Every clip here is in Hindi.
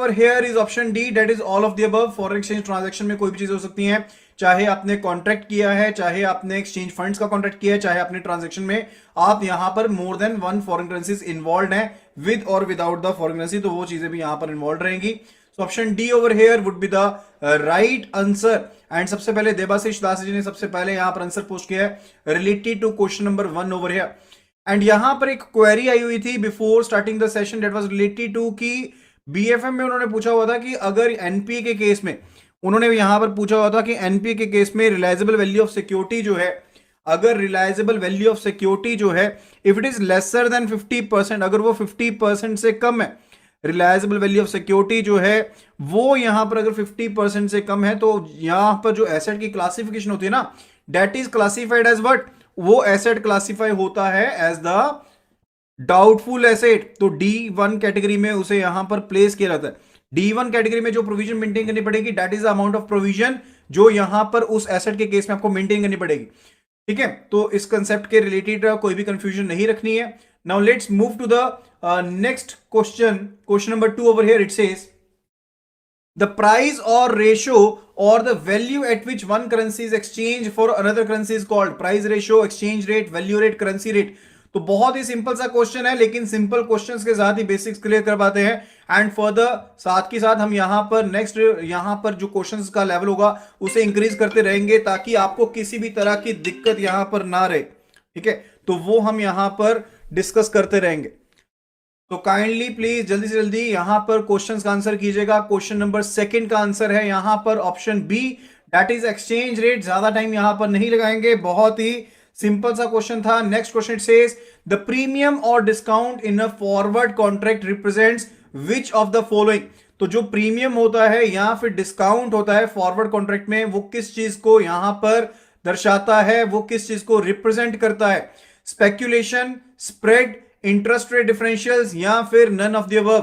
over here is option D, that is all of the above. Foreign exchange transaction में कोई भी चीज हो सकती है, चाहे आपने कॉन्ट्रैक्ट किया है, चाहे आपने एक्सचेंज फंड्स का कॉन्ट्रैक्ट किया है, चाहे अपने ट्रांजैक्शन में आप यहां पर more than one foreign currencies involve हैं विद और विदाउट द फॉरेन करेंसी, तो वो चीजें भी यहां पर इन्वॉल्व रहेंगी. So option D over here would be the right answer. And सबसे पहले देबाशीष दास जी ने सबसे पहले यहां पर आंसर पोस्ट किया है related to question number 1 over here. And यहां पर एक क्वेरी आई हुई थी before starting the session, that was related to कि बीएफएम में उन्होंने पूछा हुआ था कि अगर एनपीए के केस में, उन्होंने यहां पर पूछा हुआ था कि एनपीए के केस में रिलायजेबल वैल्यू ऑफ सिक्योरिटी जो है, अगर रिलायजेबल वैल्यू ऑफ सिक्योरिटी जो है if it is lesser than 50%, अगर वो 50% से कम है, रिलायजेबल वैल्यू ऑफ सिक्योरिटी जो है वो यहां पर अगर 50% से कम है, तो यहां पर जो एसेट की क्लासिफिकेशन होती है ना, that is classified as what, वो एसेट क्लासिफाई होता है एज द डाउटफुल एसेट. तो D1 कैटेगरी में उसे यहां पर प्लेस किया जाता है. D1 कैटेगरी में जो प्रोविजन मेंटेन करनी पड़ेगी, that is the amount of provision जो यहां पर उस एसेट के केस में आपको मेंटेन करनी पड़ेगी. ठीक है, तो इस कंसेप्ट के रिलेटेड कोई भी कंफ्यूजन नहीं रखनी है. Now let's move to the next question, question number 2 over here. It says the price or ratio or the value at which one currency is exchanged for another currency is called. price ratio, exchange rate, value rate, currency rate. तो बहुत ही सिंपल सा क्वेश्चन है, लेकिन सिंपल क्वेश्चंस के साथ ही बेसिक्स क्लियर कर पाते हैं. एंड फर्दर साथ के साथ हम यहां पर नेक्स्ट यहां पर जो क्वेश्चंस का लेवल होगा उसे इंक्रीज करते रहेंगे ताकि आपको किसी भी तरह की दिक्कत यहां पर ना रहे. ठीक है, तो वो हम यहां पर डिस्कस करते रहेंगे. तो काइंडली प्लीज जल्दी से जल्दी यहां पर क्वेश्चंस का आंसर कीजिएगा. क्वेश्चन नंबर 2 का आंसर है यहां पर option B, that is exchange rate. ज्यादा टाइम यहां पर नहीं लगाएंगे, बहुत ही सिंपल सा क्वेश्चन था. Next question says the premium और discount in a forward contract represents which of the following. तो जो प्रीमियम होता है या फिर डिस्काउंट होता है फॉरवर्ड कॉन्ट्रैक्ट में, वो किस चीज को यहां पर दर्शाता है, वो किस चीज को रिप्रेजेंट करता है? Speculation, spread, interest rate differentials या फिर none of the above.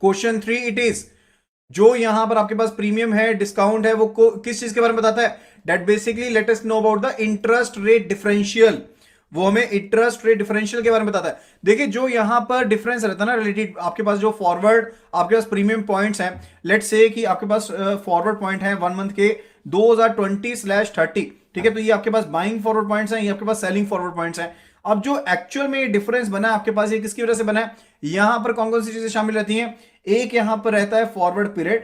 Question 3 it is, जो यहां पर आपके पास प्रीमियम है, डिस्काउंट है, वो किस चीज के बारे में बताता है? That basically let us know about the interest rate differential. वो हमें इंटरेस्ट रेट डिफरेंशियल के बारे में बताता है. देखिए जो यहां पर डिफरेंस रहता है ना रिलेटेड, आपके पास जो फॉरवर्ड आपके पास प्रीमियम पॉइंट्स हैं, लेट्स से कि आपके पास फॉरवर्ड पॉइंट है 1 मंथ के 2020/30. ठीक है, तो ये आपके पास बाइंग फॉरवर्ड पॉइंट्स हैं, ये आपके पास सेलिंग फॉरवर्ड पॉइंट्स हैं. अब जो एक्चुअल में ये डिफरेंस बना है आपके पास, ये किसकी वजह से बना है? यहां पर कौन कौन सी चीजें शामिल रहती हैं? एक यहां पर रहता है फॉरवर्ड पीरियड,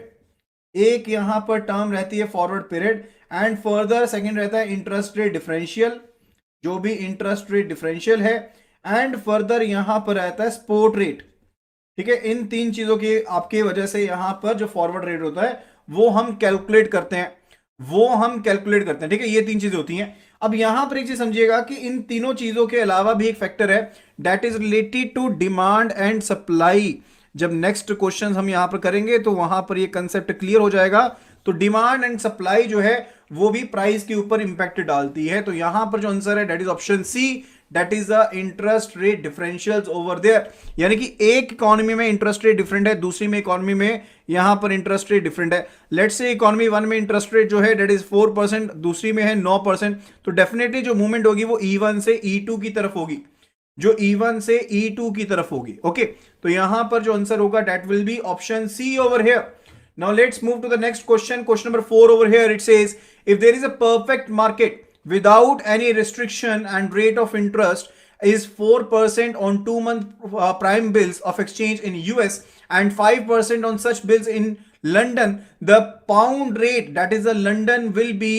एक यहां पर टर्म रहती है forward period, and further second रहता है इंटरेस्ट रेट डिफरेंशियल, जो भी इंटरेस्ट रेट डिफरेंशियल है, एंड फर्दर यहां पर रहता है स्पॉट रेट. ठीक है, इन 3 चीजों की आपकी वजह से यहां पर जो फॉरवर्ड रेट होता है वो हम कैलकुलेट करते हैं, ठीक है, ये 3 चीजें होती हैं. अब यहां पर एक चीज समझिएगा कि इन तीनों चीजों के अलावा भी एक फैक्टर है, that is related to demand and supply. जब नेक्स्ट क्वेश्चन हम यहां पर करेंगे तो वहां पर ये कंसेप्ट क्लियर हो जाएगा. तो डिमांड एंड सप्लाई जो है वो भी प्राइस के ऊपर इंपैक्ट डालती है. तो यहां पर जो आंसर है that is option C, that is the interest rate differentials over there. यानी कि एक इकोनॉमी में इंटरेस्ट रेट डिफरेंट है, दूसरी में इकोनॉमी में यहां पर इंटरेस्ट रेट डिफरेंट है. लेट्स से इकोनॉमी 1 में इंटरेस्ट रेट जो है दैट इज 4%, दूसरी में है 9%. तो डेफिनेटली जो मूवमेंट होगी वो E1 से E2 की तरफ होगी, जो E1 से E2 की तरफ होगी. ओके, तो यहां पर जो आंसर होगा that will be option C over here. Now let's move to the next question. Question number 4 over here. It says, if there is a perfect market without any restriction and rate of interest is 4% on 2-month prime bills of exchange in US and 5% on such bills in London, the pound rate, that is the London, will be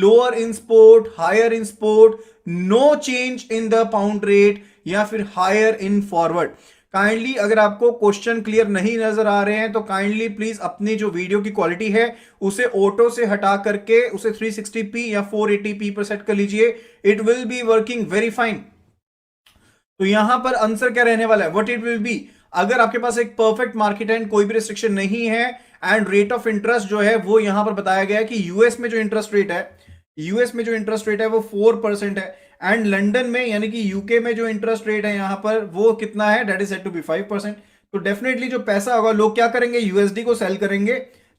lower in spot, higher in spot, no change in the pound rate या फिर higher in forward. काइंडली अगर आपको क्वेश्चन क्लियर नहीं नजर आ रहे हैं तो काइंडली प्लीज अपनी जो वीडियो की क्वालिटी है उसे ऑटो से हटा करके उसे 360p या 480p पर सेट कर लीजिए. It will be working very fine. तो यहां पर आंसर क्या रहने वाला है? व्हाट इट विल बी, अगर आपके पास एक परफेक्ट मार्केट है, कोई भी रिस्ट्रिक्शन नहीं है, एंड रेट ऑफ इंटरेस्ट जो है वो यहां पर बताया गया है कि यूएस में जो इंटरेस्ट रेट है वो 4% है, एंड लंदन में यानी कि यूके में जो इंटरेस्ट रेट है यहां पर वो कितना है? That is said to be 5%. तो डेफिनेटली जो पैसा होगा लोग क्या करेंगे? यूएसडी को सेल करेंगे.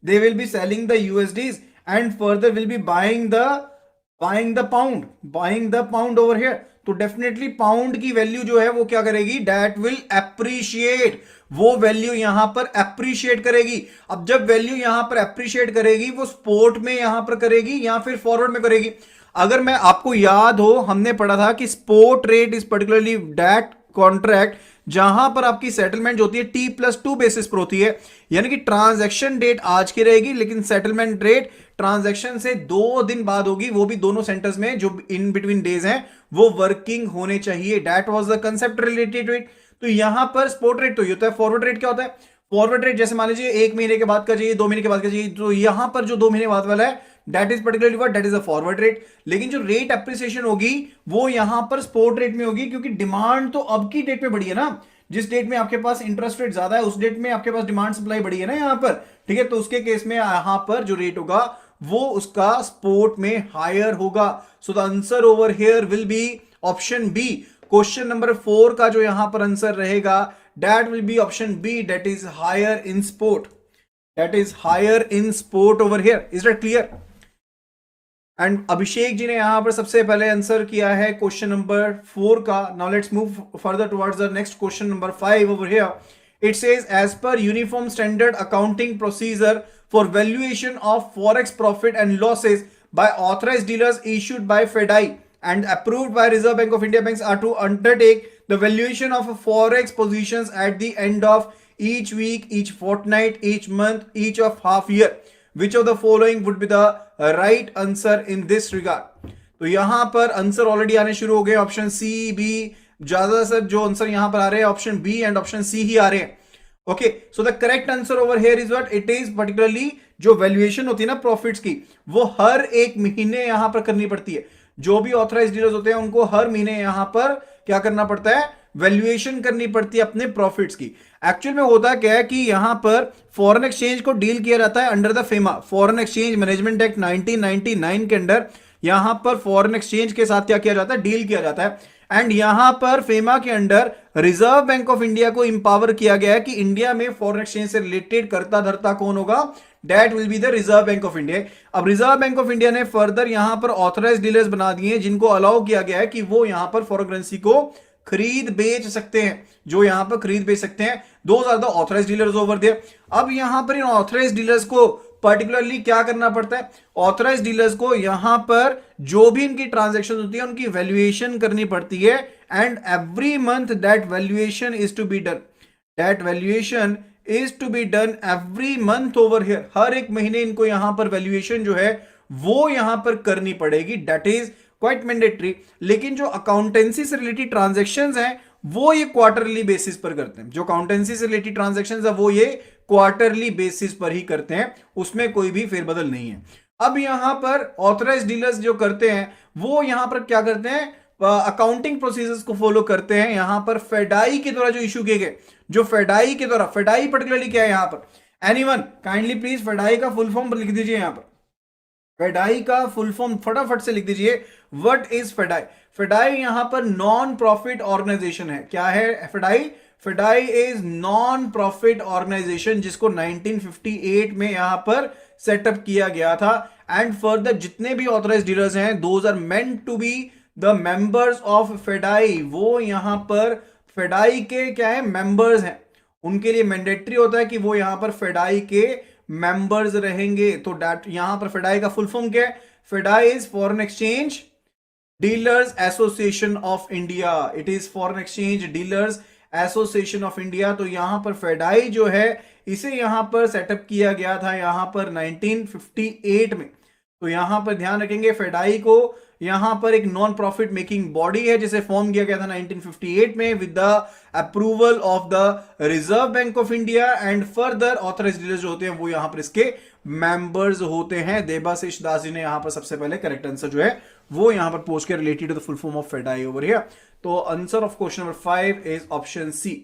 They will be selling the USDs and further will be buying the pound over here. तो डेफिनेटली पाउंड की वैल्यू जो है वो क्या करेगी, दैट विल एप्रिशिएट, वो वैल्यू यहां पर एप्रिशिएट करेगी। अब जब वैल्यू यहां पर एप्रिशिएट करेगी, वो स्पोर्ट में यहां पर करेगी या फिर फॉरवर्ड में करेगी। अगर मैं आपको याद हो, हमने पढ़ा था कि sport rate is particularly that contract जहां पर आपकी सेटलमेंट होती है T+2 बेसिस पर होती है, यानी कि ट्रांजैक्शन डेट आज की रहेगी लेकिन सेटलमेंट रेट ट्रांजैक्शन से 2 दिन बाद होगी, वो भी दोनों सेंटर्स में जो इन बिटवीन डेज हैं वो वर्किंग होने चाहिए। That was the concept related to it. तो यहां पर स्पोर्ट रेट तो ये होता है, फॉरवर्ड रेट क्या होता है, फॉरवर्ड रेट जैसे मान लीजिए 1 महीने के बाद का चाहिए, 2 महीने के बाद का चाहिए, तो यहां पर जो 2 महीने बाद वाला है that is particularly what, that is a forward rate. लेकिन जो रेट एप्रिसिएशन होगी वो यहां पर स्पोर्ट रेट में होगी, क्योंकि डिमांड तो अब की डेट में बढ़ी है ना, जिस डेट में आपके पास इंटरेस्ट रेट ज्यादा है उस डेट में आपके पास डिमांड सप्लाई बढ़ी है ना यहां पर, ठीक है। तो उसके केस में यहां पर जो रेट होगा वो उसका स्पोर्ट में हायर होगा। So the answer over here will be option B. Question number 4 का जो यहां पर आंसर रहेगा that will be option B, that is higher in spot, that is higher in spot over here. Is that clear? And Abhishek ji ने यहां पर सबसे पहले आंसर किया है क्वेश्चन नंबर 4 का। Now let's move further towards the next question number 5 over here. It says as per uniform standard accounting procedure for valuation of forex profit and losses by authorised dealers issued by FEDAI and approved by Reserve Bank of India banks are to undertake the valuation of forex positions at the end of each week, each fortnight, each month, each of half year. Which of the following would be the right answer in this regard? तो यहां पर आंसर ऑलरेडी आने शुरू हो गए, ऑप्शन सी, बी, ज्यादातर जो आंसर यहां पर आ रहे हैं option B and option C ही आ रहे हैं। Okay, so the correct answer over here is what, it is particularly जो वैल्यूएशन होती है ना प्रॉफिट्स की, वो हर एक महीने यहां पर करनी पड़ती है। जो भी ऑथराइज्ड डीलर्स होते हैं उनको हर महीने यहां पर क्या करना पड़ता है, वैल्यूएशन करनी पड़ती है अपने प्रॉफिट्स की। एक्चुअल में होता क्या है कि यहां पर फॉरेन एक्सचेंज को डील किया जाता है under the FEMA, foreign exchange management act 1999 के अंडर यहां पर फॉरेन एक्सचेंज के साथ क्या किया जाता है, डील किया जाता है। एंड यहां पर फेमा के under reserve bank of India को इंपावर किया गया है कि इंडिया में फॉरेन एक्सचेंज से रिलेटेड करता धरता कौन होगा, that will be the reserve bank of India. अब रिजर्व बैंक ऑफ इंडिया ने फर्दर यहां पर ऑथराइज्ड डीलर्स बना दिए जिनको अलाउ किया गया है कि वो यहां पर फॉरेन करेंसी को खरीद बेच सकते हैं, जो यहां पर खरीद बेच सकते हैं, those are the authorised dealers over there. अब यहां पर इन ऑथराइज्ड डीलर्स को पर्टिकुलरली क्या करना पड़ता है, ऑथराइज्ड डीलर्स को यहां पर जो भी इनकी ट्रांजैक्शन होती है उनकी वैल्यूएशन करनी पड़ती है, and every month that valuation is to be done, that valuation is to be done every month over here. हर एक महीने इनको यहां पर वैल्यूएशन जो है वो यहां पर करनी पड़ेगी, दैट इज क्वाइट मैंडेटरी। लेकिन जो अकाउंटेंसी से रिलेटेड ट्रांजैक्शंस हैं वो ये क्वार्टरली बेसिस पर करते हैं, जो अकाउंटेंसी से रिलेटेड ट्रांजैक्शंस है वो ये क्वार्टरली बेसिस पर ही करते हैं, उसमें कोई भी फेरबदल नहीं है। अब यहां पर ऑथराइज्ड डीलर्स जो करते हैं वो यहां पर क्या करते हैं, अकाउंटिंग प्रोसीजर्स को फॉलो करते हैं। यहां पर फेडाई के द्वारा जो इशू किए गए, जो फेडाई के द्वारा, फेडाई पर्टिकुलरली क्या है यहां पर, एनीवन काइंडली प्लीज फेडाई का फुल फॉर्म लिख दीजिए यहां पर, फेडाई का फुल फॉर्म फटाफट से लिख दीजिए, व्हाट इज फेडाई। फेडाई यहां पर नॉन प्रॉफिट ऑर्गेनाइजेशन है। क्या है FEDAI, FEDAI is non profit organisation जिसको 1958 में यहां पर सेटअप किया गया था। एंड फर्दर जितने भी ऑथराइज्ड डीलर्स हैं those are meant to be the members of FEDAI, वो यहां पर फेडाई के क्या है, मेंबर्स हैं, उनके लिए मैंडेटरी होता है कि वो यहां पर फेडाई के मेंबर्स रहेंगे। तो डेट यहां पर फेडाई का फुल फॉर्म क्या है, FEDAI is foreign exchange dealers association of India, it is foreign exchange dealers association of India. तो यहां पर फेडाई जो है इसे यहां पर सेटअप किया गया था यहां पर 1958 में। तो यहां पर ध्यान रखेंगे फेडाई को यहां पर एक नॉन प्रॉफिट मेकिंग बॉडी है जिसे फॉर्म किया गया था 1958 में with the approval of the reserve bank of India, and further authorised dealers जो होते हैं वो यहां पर इसके मेंबर्स होते हैं। देबाशीष दास जी ने यहां पर सबसे पहले करेक्ट आंसर जो है वो यहां पर पोस्ट किया related to the full form of FEDAI over here. तो answer of question number 5 is option C.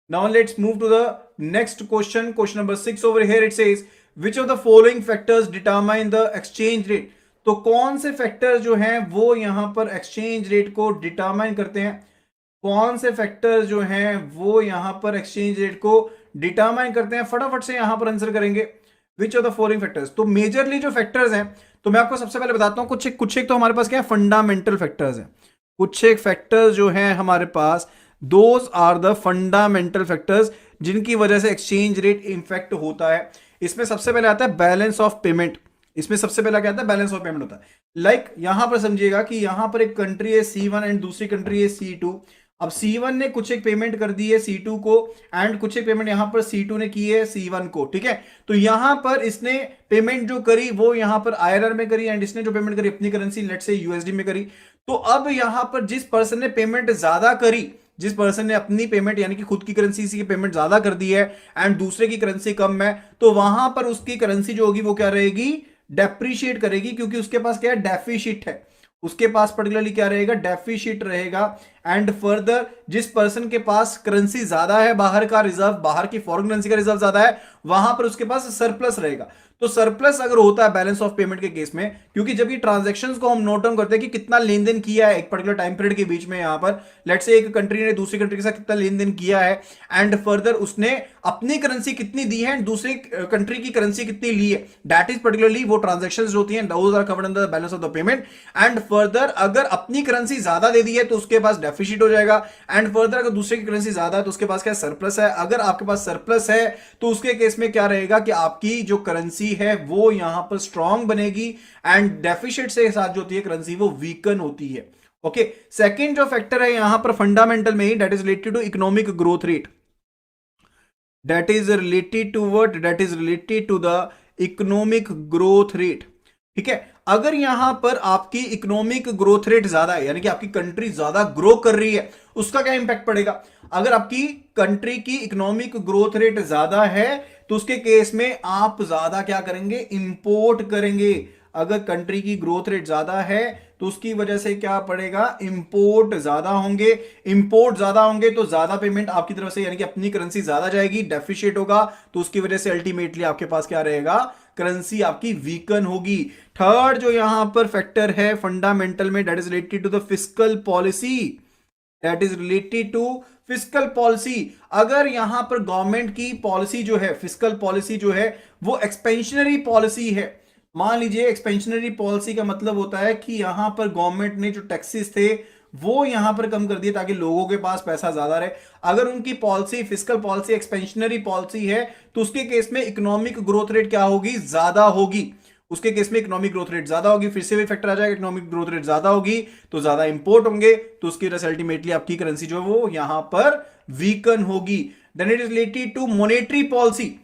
Now let's move to the next question, question number 6 over here. It says which of the following factors determine the exchange rate. तो कौन से फैक्टर्स जो हैं वो यहां पर एक्सचेंज रेट को डिटरमाइन करते हैं, कौन से फैक्टर्स जो हैं वो यहां पर एक्सचेंज रेट को डिटरमाइन करते हैं, फटाफट से यहां पर आंसर करेंगे। विच ऑफ द फॉलोइंग फैक्टर्स, तो मेजरली जो फैक्टर्स हैं तो मैं आपको सबसे पहले बताता हूं कुछ एक तो हमारे पास क्या है, फंडामेंटल फैक्टर्स हैं, कुछ एक फैक्टर्स जो हैं हमारे पास, those are the fundamental factors जिनकी वजह से एक्सचेंज रेट इम्फेक्ट होता है। इसमें सबसे पहले आता है बैलेंस ऑफ पेमेंट। इसमें सबसे पहला क्या आता है, बैलेंस ऑफ पेमेंट होता है। लाइक यहां पर समझिएगा कि यहां पर एक कंट्री है C1 एंड दूसरी कंट्री है C2। अब C1 ने कुछ एक पेमेंट कर दी है C2 को एंड कुछ एक पेमेंट यहां पर C2 ने की है C1 को, ठीक है। तो यहां पर इसने पेमेंट जो करी वो यहां पर INR में करी एंड इसने जो पेमेंट करी अपनी करेंसी लेट्स से USD में करी। तो अब यहां पर जिस पर्सन ने पेमेंट ज्यादा करी, जिस पर्सन ने अपनी पेमेंट यानी कि खुद की करेंसी की पेमेंट ज्यादा कर दी है एंड दूसरे की करेंसी कम है, तो वहां पर उसकी करेंसी जो होगी वो क्या रहेगी, डेप्रीशिएट करेगी, क्योंकि उसके पास क्या है, डेफिसिट है। उसके पास पर्टिकुलरली क्या रहेगा, डेफिसिट रहेगा। एंड फर्दर जिस पर्सन के पास करेंसी ज्यादा है, बाहर का रिजर्व, बाहर की फॉरेन करेंसी का रिजर्व ज्यादा है, वहां पर उसके पास सरप्लस रहेगा। तो सरप्लस अगर होता है बैलेंस ऑफ पेमेंट के केस में, क्योंकि जब ये ट्रांजैक्शंस को हम नोट डाउन करते हैं कि कितना लेन देन किया है एक पर्टिकुलर टाइम पीरियड के बीच में, यहां पर लेट्स से एक कंट्री ने दूसरी कंट्री के साथ कितना लेन देन किया है एंड फर्दर उसने अपनी करेंसी कितनी दी है एंड दूसरी कंट्री की करेंसी कितनी ली है, दैट इज पर्टिकुलरली वो ट्रांजैक्शंस होती हैं, those are covered under the balance of the payment. And further अगर अपनी करेंसी ज्यादा दे दी है तो उसके पास डेफिसिट हो जाएगा एंड फर्दर अगर दूसरे की करेंसी ज्यादा है तो उसके पास क्या सरप्लस है। अगर आपके पास सरप्लस है तो उसके केस में क्या रहेगा कि आपकी जो करेंसी है वो यहां पर स्ट्रांग बनेगी एंड डेफिसिट से साथ जो होती है करेंसी वो वीकन होती है। ओके, सेकंड जो फैक्टर है यहां पर फंडामेंटल में ही, that is related to economic growth rate. That is related to what, that is related to the economic growth rate. ठीक है, अगर यहां पर आपकी इकोनॉमिक ग्रोथ रेट ज्यादा है यानी कि आपकी कंट्री ज्यादा ग्रो कर रही है, उसका क्या इंपैक्ट पड़ेगा। अगर आपकी कंट्री की इकोनॉमिक ग्रोथ रेट ज्यादा है तो उसके केस में आप ज्यादा क्या करेंगे, इंपोर्ट करेंगे। अगर कंट्री की ग्रोथ रेट ज्यादा है तो उसकी वजह से क्या पड़ेगा, इंपोर्ट ज्यादा होंगे। इंपोर्ट ज्यादा होंगे तो ज्यादा पेमेंट आपकी तरफ से यानी कि अपनी करेंसी ज्यादा जाएगी, डेफिशिएट होगा, तो उसकी वजह से अल्टीमेटली आपके पास क्या रहेगा, करेंसी आपकी वीकन होगी। थर्ड जो यहां पर फैक्टर है फंडामेंटल में, that is related to the fiscal policy. That is related to fiscal policy. अगर यहां पर गवर्नमेंट की पॉलिसी जो है, फिस्कल पॉलिसी जो है वो एक्सपेंशनरी पॉलिसी है। मान लीजिए एक्सपेंशनरी पॉलिसी का मतलब होता है कि यहां पर गवर्नमेंट ने जो टैक्सेस थे वो यहां पर कम कर दिए ताकि लोगों के पास पैसा ज्यादा रहे। अगर उनकी policy fiscal policy expansionary policy है तो उसके केस में इकोनॉमिक ग्रोथ रेट क्या होगी, ज्यादा होगी। उसके केस में इकोनॉमिक ग्रोथ रेट ज्यादा होगी, फिर से भी फैक्टर आ जाएगा, इकोनॉमिक ग्रोथ रेट ज्यादा होगी तो ज्यादा इंपोर्ट होंगे, तो उसकी वजह से अल्टीमेटली आपकी करेंसी जो है वो यहां पर वीकन होगी। Then it is related to monetary policy.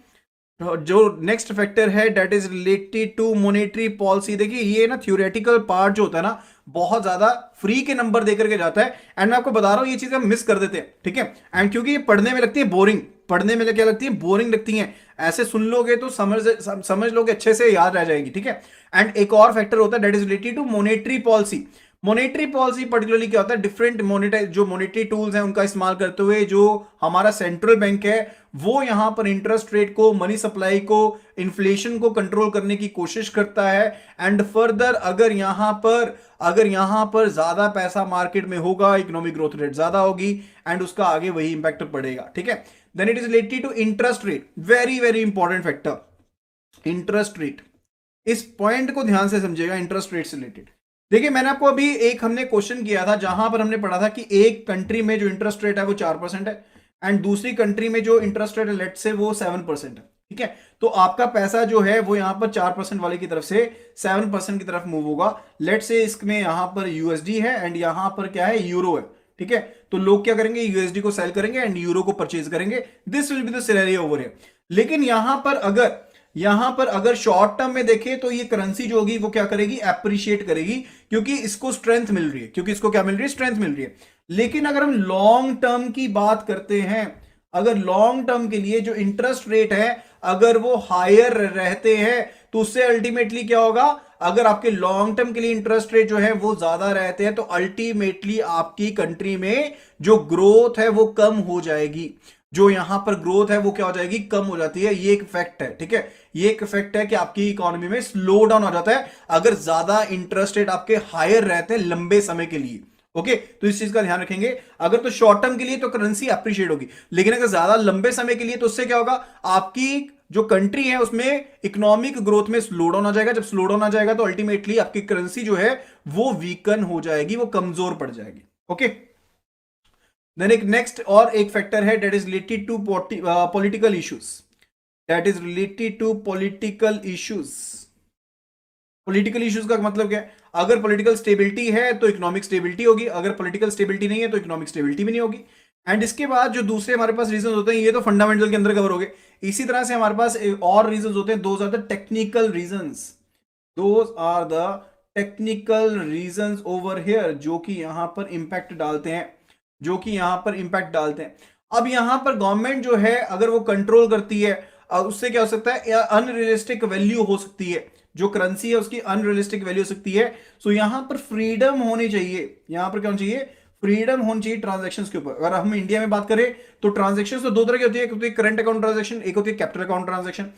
जो नेक्स्ट फैक्टर है that is related to monetary policy. देखिए ये ना थ्योरेटिकल पार्ट जो होता है ना बहुत ज्यादा फ्री के नंबर देकर के जाता है एंड मैं आपको बता रहा हूं ये चीजें हम मिस कर देते हैं, ठीक है। एंड क्योंकि ये पढ़ने में लगती है बोरिंग, पढ़ने में क्या लगती है, बोरिंग लगती है। ऐसे सुन लोगे तो समझ लोगे, अच्छे से याद रह जाएगी, ठीक है। एंड एक और फैक्टर होता है that is related to monetary policy. Monetary policy particularly क्या होता है, डिफरेंट मॉनेटरी टूल्स हैं उनका इस्तेमाल करते हुए जो हमारा सेंट्रल बैंक है वो यहां पर इंटरेस्ट रेट को, मनी सप्लाई को, इन्फ्लेशन को कंट्रोल करने की कोशिश करता है। एंड फर्दर अगर यहां पर ज्यादा पैसा मार्केट में होगा, इकोनॉमिक ग्रोथ रेट ज्यादा होगी एंड उसका आगे वही इंपैक्ट पड़ेगा, ठीक है। Then it is related to interest rate, very very important factor, interest rate. इस पॉइंट को ध्यान से समझिएगा, इंटरेस्ट रेट से रिलेटेड। देखिए मैंने आपको अभी एक हमने क्वेश्चन किया था जहां पर हमने पढ़ा था कि एक कंट्री में जो इंटरेस्ट रेट है वो 4% है एंड दूसरी कंट्री में जो इंटरेस्ट रेट है लेट से वो 7% है, ठीक है। तो आपका पैसा जो है वो यहां पर 4% वाले की तरफ से 7% की तरफ मूव होगा। लेट से इसमें यहां पर यूएसडी है एंड यहां पर क्या है, यूरो है, ठीक है। तो लोग क्या करेंगे, यूएसडी को सेल करेंगे एंड यूरो को परचेज करेंगे। This will be the scenario over here. लेकिन यहां पर अगर शॉर्ट टर्म में देखें तो ये करेंसी जो होगी वो क्या करेगी, एप्रिशिएट करेगी, क्योंकि इसको स्ट्रेंथ मिल रही है, क्योंकि इसको क्या मिल रही है, स्ट्रेंथ मिल रही है। लेकिन अगर हम लॉन्ग टर्म की बात करते हैं, अगर लॉन्ग टर्म के लिए जो इंटरेस्ट रेट है अगर वो हायर रहते हैं तो उससे अल्टीमेटली क्या होगा, अगर आपके लॉन्ग टर्म के लिए इंटरेस्ट रेट जो है वो ज्यादा रहते हैं तो अल्टीमेटली आपकी कंट्री में जो ग्रोथ है वो कम हो जाएगी। जो यहां पर ग्रोथ है वो क्या हो जाएगी, कम हो जाती है। ये एक फैक्ट है, ठीक है। ये एक फैक्ट है कि आपकी इकोनॉमी में स्लो डाउन हो जाता है अगर ज्यादा इंटरेस्ट रेट आपके हायर रहते हैं लंबे समय के लिए। ओके, तो इस चीज का ध्यान रखेंगे। अगर तो शॉर्ट टर्म के लिए तो करेंसी अप्रिशिएट होगी, लेकिन अगर ज्यादा लंबे समय के लिए तो उससे क्या होगा, आपकी जो कंट्री है उसमें इकोनॉमिक ग्रोथ में स्लो डाउन आ जाएगा। जब स्लो डाउन आ जाएगा तो अल्टीमेटली आपकी करेंसी जो है वो वीकन हो जाएगी, वो कमजोर पड़ जाएगी। ओके, देन एक नेक्स्ट और एक फैक्टर है that is related to political issues, that is related to political issues. Political issues का मतलब क्या है? अगर पॉलिटिकल स्टेबिलिटी है तो इकोनॉमिक स्टेबिलिटी होगी, अगर पॉलिटिकल स्टेबिलिटी नहीं है तो इकोनॉमिक स्टेबिलिटी भी नहीं होगी। एंड इसके बाद जो दूसरे हमारे पास रीजन होते हैं, ये तो फंडामेंटल के अंदर कवर हो गए। इसी तरह से हमारे पास और रीजन होते हैं, those are the technical reasons, those are the technical reasons over here, जो कि यहां पर इंपैक्ट डालते हैं, जो कि यहां पर इंपैक्ट डालते हैं। अब यहां पर गवर्नमेंट जो है अगर वो कंट्रोल करती है, उससे क्या हो सकता है? अनरियलिस्टिक वैल्यू हो सकती है, जो करेंसी है उसकी अनरियलिस्टिक वैल्यू हो सकती है। सो यहां पर फ्रीडम होनी चाहिए, यहां पर क्या होना चाहिए? फ्रीडम होनी चाहिए ट्रांजेक्शन के ऊपर। अगर हम इंडिया में बात करें तो ट्रांजेक्शन तो दो तरह की होती है, एक होती है करंट अकाउंट ट्रांजेक्शन, एक होती है कैपिटल अकाउंट ट्रांजेक्शन।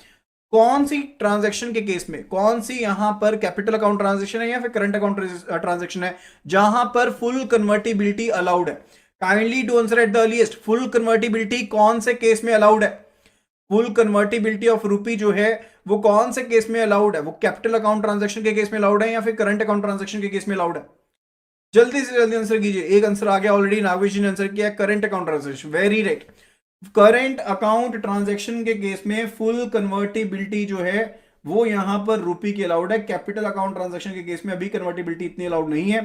कौन सी ट्रांजेक्शन के केस में कौन सी यहां पर कैपिटल अकाउंट ट्रांजेक्शन है या फिर करंट अकाउंट ट्रांजेक्शन है जहां पर फुल कन्वर्टिबिलिटी अलाउड है? Kindly to answer at the earliest, full convertibility कौन से केस में अलाउड है? फुल कन्वर्टिबिलिटी ऑफ रूपी जो है वो कौन से केस में अलाउड है? वो कैपिटल अकाउंट ट्रांजेक्शन के केस में अलाउड है या फिर करंट अकाउंट ट्रांजेक्शन के केस में अलाउड है? जल्दी से जल्दी आंसर कीजिए। एक आंसर आ गया ऑलरेडी, नागेश जी ने आंसर किया current account transaction, very right. Current account transaction के केस में फुल कन्वर्टिबिलिटी जो है वो यहां पर रूपी की अलाउड है। कैपिटल अकाउंट ट्रांजेक्शन के केस में अभी कन्वर्टिबिलिटी इतनी अलाउड नहीं है।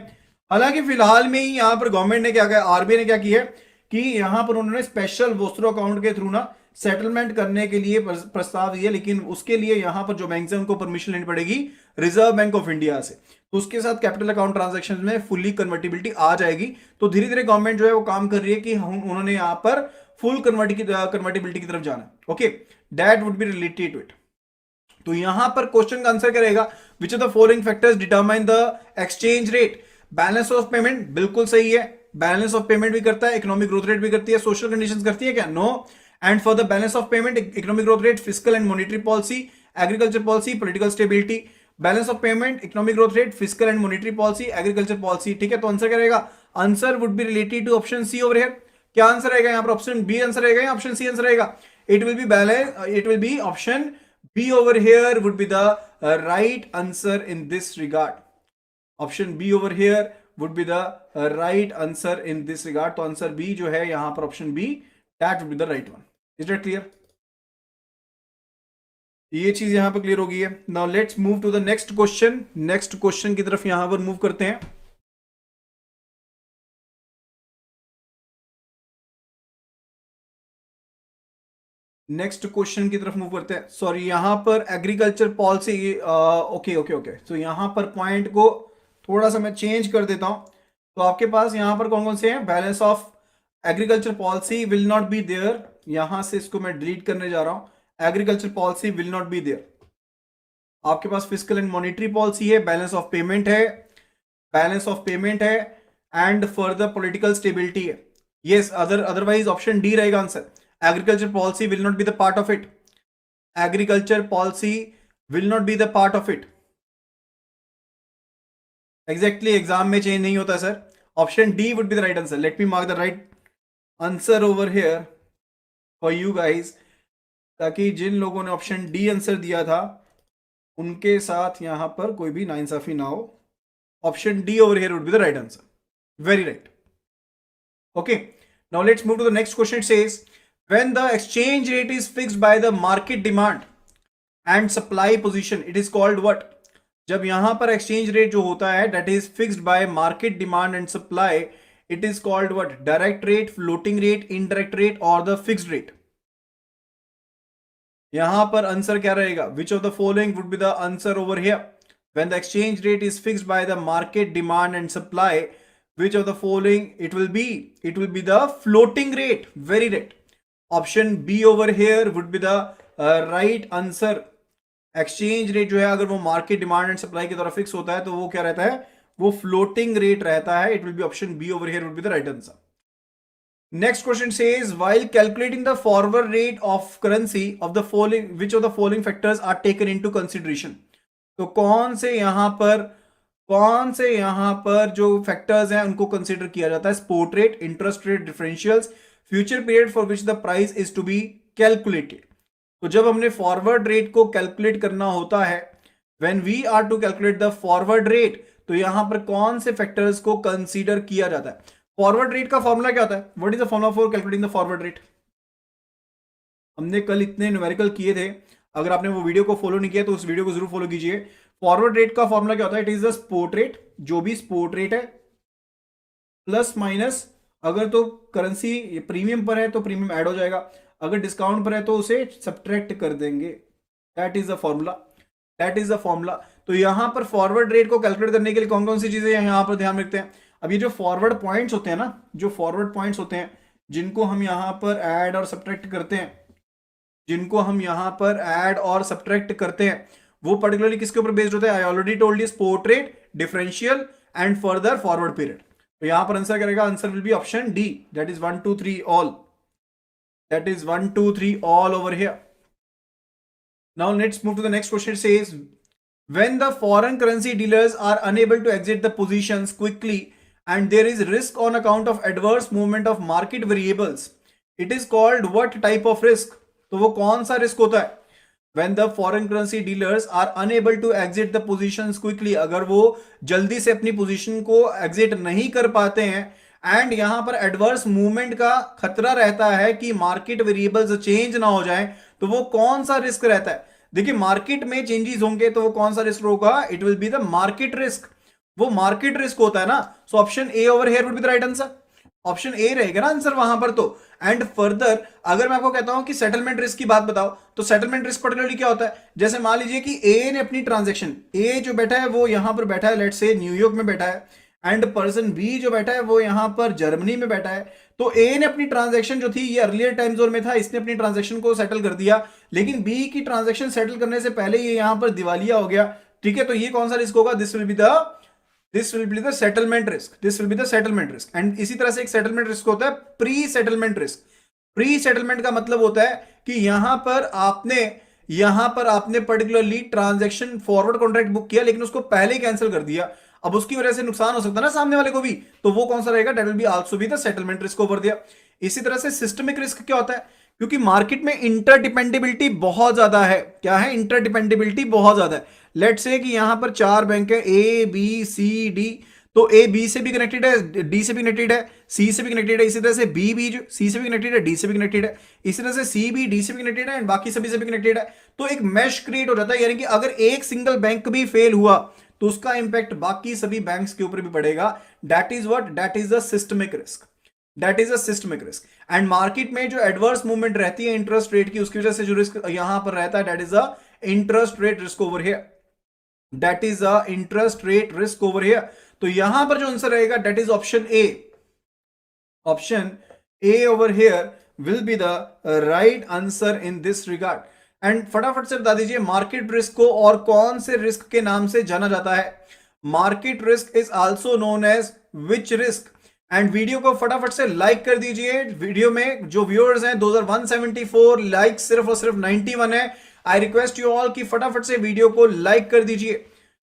हालांकि फिलहाल में ही यहां पर गवर्नमेंट ने क्या किया, आरबीआई ने क्या किया है कि यहां पर उन्होंने स्पेशल वोस्ट्रो अकाउंट के थ्रू ना सेटलमेंट करने के लिए प्रस्ताव दिया, लेकिन उसके लिए यहां पर जो बैंक है उनको परमिशन लेनी पड़ेगी रिजर्व बैंक ऑफ इंडिया से। तो उसके साथ कैपिटल अकाउंट ट्रांजेक्शन में फुल्ली कन्वर्टिबिलिटी आ जाएगी। तो धीरे धीरे गवर्नमेंट जो है वो काम कर रही है कि उन्होंने यहां पर फुल कन्वर्टिबिलिटी की तरफ जाना। Okay, that would be related to it. तो यहां पर क्वेश्चन का आंसर करेगा which of the following factors determine the exchange rate? Balance of payment बिल्कुल सही है, बैलेंस ऑफ पेमेंट भी करता है, इकोनॉमिक ग्रोथ रेट भी करती है, सोशल कंडीशंस करती है क्या? No. And for the balance of payment, economic growth rate, physical and monetary policy, agriculture policy, political stability. Balance of payment, economic growth rate, physical and monetary policy, agriculture policy. ठीक है, तो आंसर करेगा, answer would be related to option C over here. क्या आंसर रहेगा यहां पर? ऑप्शन बी आंसर रहेगा या ऑप्शन सी आंसर रहेगा? It will be balance, it will be option B over here would be the right answer in this regard. Option B over here would be the right answer in this regard. तो आंसर बी जो है यहां पर option B, that would be the right one. Is that clear? ये चीज यहां पर क्लियर हो गई है। Now let's move to the next question. Next question की तरफ यहां पर मूव करते हैं। नेक्स्ट क्वेश्चन की तरफ मूव करते हैं। सॉरी, यहां पर agriculture policy, okay okay okay, तो यहां पर पॉइंट को थोड़ा सा मैं चेंज कर देता हूं। तो आपके पास यहां पर कौन कौन से हैं? Balance of agriculture policy will not be there, यहां से इसको मैं डिलीट करने जा रहा हूं। Agriculture policy will not be there. आपके पास फिजिकल एंड मॉनेटरी पॉलिसी है, बैलेंस ऑफ पेमेंट है, बैलेंस ऑफ पेमेंट है, एंड फर्दर पॉलिटिकल स्टेबिलिटी है। यस, अदरवाइज ऑप्शन डी रहेगा answer. Agriculture policy will not be the part of it. Agriculture policy will not be the part of it. Exactly, exam में चेंज नहीं होता sir. Option D would be the right answer. Let me mark the right answer over here for you guys, ताकि जिन लोगों ने ऑप्शन डी आंसर दिया था उनके साथ यहां पर कोई भी नाइंसाफी ना हो। Option D over here would be the right answer, very right. Okay, now let's move to the next question. It says when the exchange rate is fixed by the market demand and supply position, it is called what? जब यहां पर exchange rate जो होता है that is fixed by market demand and supply, it is called what? Direct rate, floating rate, indirect rate or the fixed rate? यहां पर आंसर क्या रहेगा? which of the following would be the answer over here? When the exchange rate is fixed by the market demand and supply, which of the following it will be? It will be the floating rate, very right. Option B over here would be the right answer. Exchange rate जो है अगर वो मार्केट डिमांड एंड सप्लाई की तरफ फिक्स होता है तो वो क्या रहता है? वो फ्लोटिंग रेट रहता है। It will be option B over here would be the right answer. Next question says while calculating the forward rate of currency of the following, which of the following factors are taken into consideration? तो कौन से यहां पर जो फैक्टर्स हैं उनको कंसीडर किया जाता है? Spot rate, interest rate, differentials, future period for which the price is to be calculated. तो जब हमने फॉरवर्ड रेट को कैलकुलेट करना होता है, when we are to calculate the forward rate, तो यहां पर कौन से फैक्टर्स को कंसीडर किया जाता है? फॉरवर्ड रेट का फॉर्मूला क्या होता है? What is the formula for calculating the forward rate? हमने कल इतने न्यूमेरिकल किए थे, अगर आपने वो वीडियो को फॉलो नहीं किया तो उस वीडियो को जरूर फॉलो कीजिए। फॉरवर्ड रेट का फॉर्मूला क्या होता है? It is the spot rate, जो भी स्पॉट रेट है प्लस माइनस, अगर तो करेंसी प्रीमियम पर है तो प्रीमियम ऐड हो जाएगा, अगर डिस्काउंट पर है तो उसे सब्ट्रैक्ट कर देंगे। That is the formula, that is the formula. तो यहां पर फॉरवर्ड रेट को कैलकुलेट करने के लिए कौन कौन सी चीजें यहां पर ध्यान रखते हैं? अब ये जो फॉरवर्ड पॉइंट्स होते हैं ना, जो फॉरवर्ड पॉइंट्स होते हैं जिनको हम यहां पर ऐड और सब्ट्रैक्ट करते हैं, जिनको हम यहां पर ऐड और सब्ट्रैक्ट करते हैं, वो पर्टिकुलरली किसके ऊपर बेस्ड होता है? I already told you, spot rate, differential and further forward period. तो यहां पर आंसर करेगा, answer will be option D, that is 1 2 3 all, that is 1 2 3 all over here. Now let's move to the next question. It says, when the foreign currency dealers are unable to exit the positions quickly and there is risk on account of adverse movement of market variables, it is called what type of risk? तो वो कौन सा रिस्क होता है? When the foreign currency dealers are unable to exit the positions quickly, अगर वो जल्दी से अपनी पोजीशन को एग्जिट नहीं कर पाते हैं एंड यहां पर एडवर्स मूवमेंट का खतरा रहता है कि मार्केट वेरिएबल्स चेंज ना हो जाए, तो वो कौन सा रिस्क रहता है? देखिए, मार्केट में चेंजेस होंगे तो वो कौन सा रिस्क होगा? It will be the market risk, वो मार्केट रिस्क होता है ना। So option A over here would be the right answer, option A रहेगा ना आंसर वहां पर। तो एंड फर्दर अगर मैं आपको कहता हूं कि सेटलमेंट रिस्क की बात बताओ, तो सेटलमेंट रिस्क पर्टिकुलरली क्या होता है? जैसे मान लीजिए कि ए ने अपनी ट्रांजेक्शन, ए जो बैठा है वो यहां पर बैठा है, लेट्स से न्यूयॉर्क में बैठा है, एंड पर्सन बी जो बैठा है वो यहां पर जर्मनी में बैठा है। तो ए ने अपनी ट्रांजैक्शन जो थी ये अर्लियर टाइम जोन में था, इसने अपनी ट्रांजैक्शन को सेटल कर दिया, लेकिन बी की ट्रांजैक्शन सेटल करने से पहले ये यहां पर दिवालिया हो गया। ठीक है, तो ये कौन सा रिस्क होगा? This will be the settlement risk, this will be the settlement risk. And इसी तरह से एक सेटलमेंट रिस्क होता है pre settlement risk. Pre settlement का मतलब होता है कि यहां पर आपने particularly transaction forward contract book किया लेकिन उसको पहले ही कैंसिल कर दिया, अब उसकी वजह से नुकसान हो सकता है ना सामने वाले को भी, तो वो कौन सा रहेगा? That will be also be the settlement risk over दिया। इसी तरह से सिस्टमिक रिस्क क्या होता है? क्योंकि मार्केट में इंटरडिपेंडेबिलिटी बहुत ज्यादा है। क्या है? इंटरडिपेंडेबिलिटी बहुत ज्यादा है। लेट्स से कि यहां पर 4 बैंक है, ए बी सी डी, तो ए बी से भी कनेक्टेड है, डी से भी कनेक्टेड है, सी से भी कनेक्टेड है, इसी तरह से बी जो सी से भी कनेक्टेड है, डी से भी कनेक्टेड है, इसी तरह से सी भी डी से भी कनेक्टेड है एंड बाकी सभी से भी कनेक्टेड है। तो एक मैश क्रिएट हो जाता है, यानी कि अगर एक सिंगल बैंक भी फेल हुआ तो उसका इंपैक्ट बाकी सभी बैंक्स के ऊपर भी पड़ेगा। That is what? That is the systemic risk, that is a systemic risk. And market में जो एडवर्स मूवमेंट रहती है इंटरेस्ट रेट की, उसकी वजह से जो रिस्क यहां पर रहता है, that is a interest rate risk over here, that is a interest rate risk over here. तो यहां पर जो आंसर रहेगा that is option A, option A over here will be the right answer in this regard. And फटाफट से बता दीजिए मार्केट रिस्क को और कौन से रिस्क के नाम से जाना जाता है? Market risk is also known as which risk? And video को फटाफट से लाइक कर दीजिए। वीडियो में जो व्यूअर्स हैं 2174 लाइक सिर्फ और सिर्फ 91 है। आई रिक्वेस्ट यू ऑल कि फटाफट से वीडियो को लाइक कर दीजिए,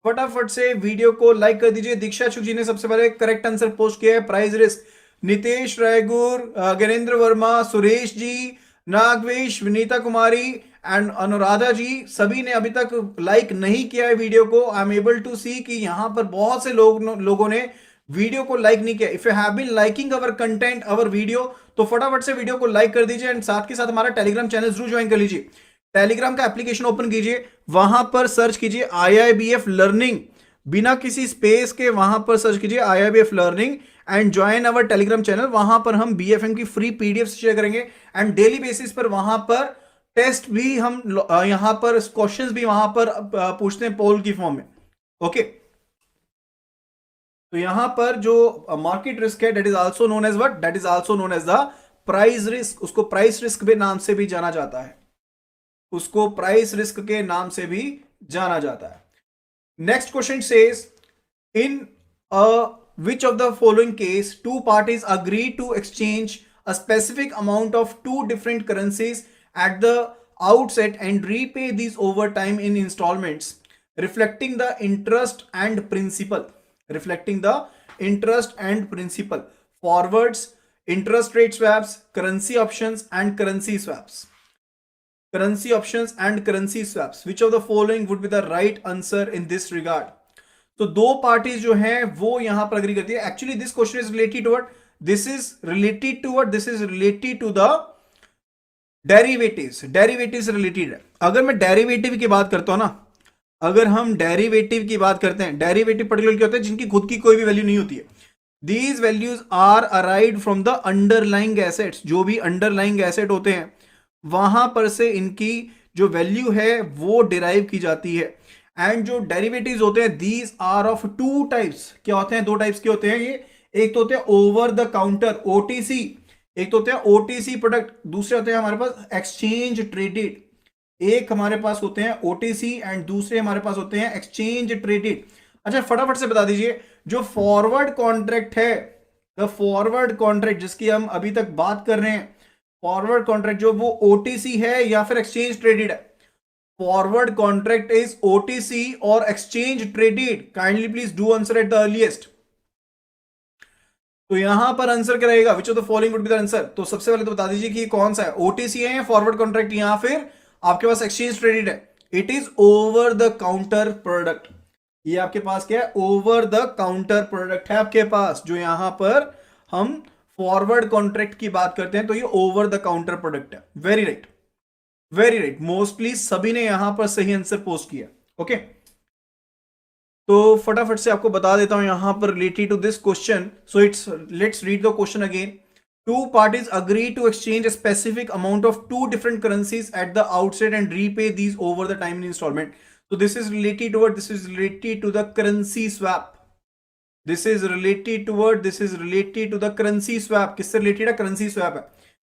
फटाफट से वीडियो को लाइक कर दीजिए। दीक्षा शुक जी ने सबसे पहले करेक्ट आंसर पोस्ट किया है, price risk. Nitesh Raigur, Gyanendra Verma, Suresh ji, Nagvesh, Vinita Kumari and Anuradha ji, सभी ने अभी तक लाइक नहीं किया है वीडियो को। आई एम एबल टू सी कि यहां पर बहुत से लोगों ने वीडियो को लाइक नहीं किया। If you have been liking our content, our video, तो फटाफट से वीडियो को लाइक कर दीजिए एंड साथ के साथ हमारा टेलीग्राम चैनल जरूर ज्वाइन कर लीजिए। टेलीग्राम का एप्लीकेशन ओपन कीजिए, वहां पर सर्च कीजिए IIBF लर्निंग, बिना किसी स्पेस के वहां पर सर्च कीजिए IIBF learning and join our Telegram channel. वहां पर हम BFM की फ्री PDF शेयर करेंगे एंड डेली बेसिस पर वहां पर टेस्ट भी हम यहां पर क्वेश्चंस भी वहां पर पूछते हैं पोल की फॉर्म में। ओके, तो यहां पर जो मार्केट रिस्क है that is also known as what? That is also known as the price risk. उसको प्राइस रिस्क के नाम से भी जाना जाता है, उसको प्राइस रिस्क के नाम से भी जाना जाता है। Next question says, in which of the following case two parties agree to exchange a specific amount of two different currencies at the outset and repay these over time in installments, reflecting the interest and principal, reflecting the interest and principal? Forwards, interest rate swaps, currency options and currency swaps. Currency options and currency swaps. Which of the following would be the right answer in this regard? तो दो पार्टीज जो हैं वो यहां पर अग्री करती है। Actually this question is related to what? This is related to what, this is related to the derivatives, derivatives related है। अगर मैं डेरिवेटिव की बात करता हूं ना, अगर हम डेरिवेटिव की बात करते हैं, डेरिवेटिव पर्टिकुलर क्या होता है, जिनकी खुद की कोई भी वैल्यू नहीं होती है। These values are arrived from the underlying assets, जो भी अंडरलाइंग एसेट होते हैं वहां पर से इनकी जो वैल्यू है वो डिराइव की जाती है। एंड जो डेरिवेटिव्स होते हैं these are of two types, क्या होते हैं, दो टाइप्स के होते हैं ये। एक तो होते हैं ओवर द काउंटर ओटीसी, एक तो होते हैं ओटीसी प्रोडक्ट, दूसरे होते हैं हमारे पास एक्सचेंज ट्रेडेड। एक हमारे पास होते हैं ओटीसी एंड दूसरे हमारे पास होते हैं एक्सचेंज ट्रेडेड। अच्छा फटाफट से बता दीजिए, जो फॉरवर्ड कॉन्ट्रैक्ट है, द फॉरवर्ड कॉन्ट्रैक्ट जिसकी हम अभी तक बात कर रहे हैं, फॉरवर्ड कॉन्ट्रैक्ट जो वो ओटीसी है या फिर एक्सचेंज ट्रेडेड है? फॉरवर्ड कॉन्ट्रैक्ट इज ओटीसी और exchange traded. Kindly please do answer at the earliest. तो यहां पर आंसर क्या रहेगा, विच of the following would be the answer? तो सबसे पहले तो बता दीजिए कि कौन सा है, ओटीसी है या फॉरवर्ड कॉन्ट्रैक्ट या फिर आपके पास एक्सचेंज ट्रेडेड है? It is over the counter product. ये आपके पास क्या है, ओवर द काउंटर प्रोडक्ट है आपके पास। जो यहां पर हम फॉरवर्ड कॉन्ट्रैक्ट की बात करते हैं तो ये ओवर द काउंटर प्रोडक्ट है। Very right, very right, mostly सभी ने यहां पर सही आंसर पोस्ट किया। ओके तो फटाफट से आपको बता देता हूं यहां पर related to this question. So it's, let's read the question again. Two parties agree to exchange a specific amount of two different currencies at the outset and repay these over the time in installment. So this is related to what? This is related to the currency swap. This is related to what? This is related to the currency swap. किससे रिलेटेड है? करेंसी स्वैप है।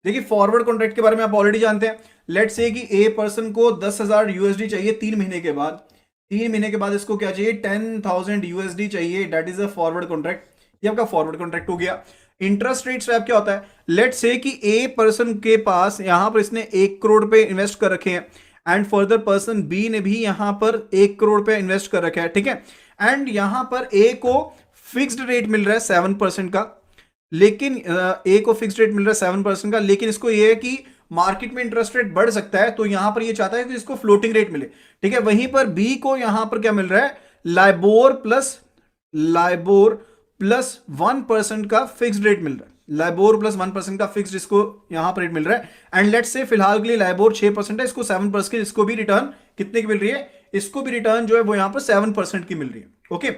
देखिए फॉरवर्ड कॉन्ट्रैक्ट के बारे में आप ऑलरेडी जानते हैं। लेट्स से कि ए पर्सन को 10,000 यूएसडी चाहिए 3 महीने के बाद, 3 महीने के बाद इसको क्या चाहिए, 10,000 यूएसडी चाहिए। That is a forward contract. ये आपका फॉरवर्ड कॉन्ट्रैक्ट हो गया। इंटरेस्ट रेट स्वैप क्या होता है? लेट्स से कि ए पर्सन के पास यहां पर इसने 1 करोड़ पे इन्वेस्ट कर रखे हैं एंड फर्दर पर्सन बी ने भी यहां पर 1 करोड़ पे इन्वेस्ट कर रखा है, ठीक है। एंड यहां पर ए को फिक्स्ड रेट मिल रहा है 7% का, लेकिन ए को फिक्स्ड रेट मिल रहा है 7% का, लेकिन इसको ये है कि मार्केट में इंटरेस्ट रेट बढ़ सकता है, तो यहां पर ये चाहता है कि इसको फ्लोटिंग रेट मिले, ठीक है। वहीं पर बी को यहां पर क्या मिल रहा है, लाइबोर प्लस 1% का फिक्स्ड रेट मिल रहा है। लाइबोर प्लस 1% का फिक्स्ड इसको यहां पर रेट मिल रहा है। एंड लेट्स से फिलहाल के लिए लाइबोर 6% है, इसको 7% की, इसको भी रिटर्न कितने की मिल रही है, इसको भी रिटर्न जो है वो यहां पर 7% की मिल रही है। ओके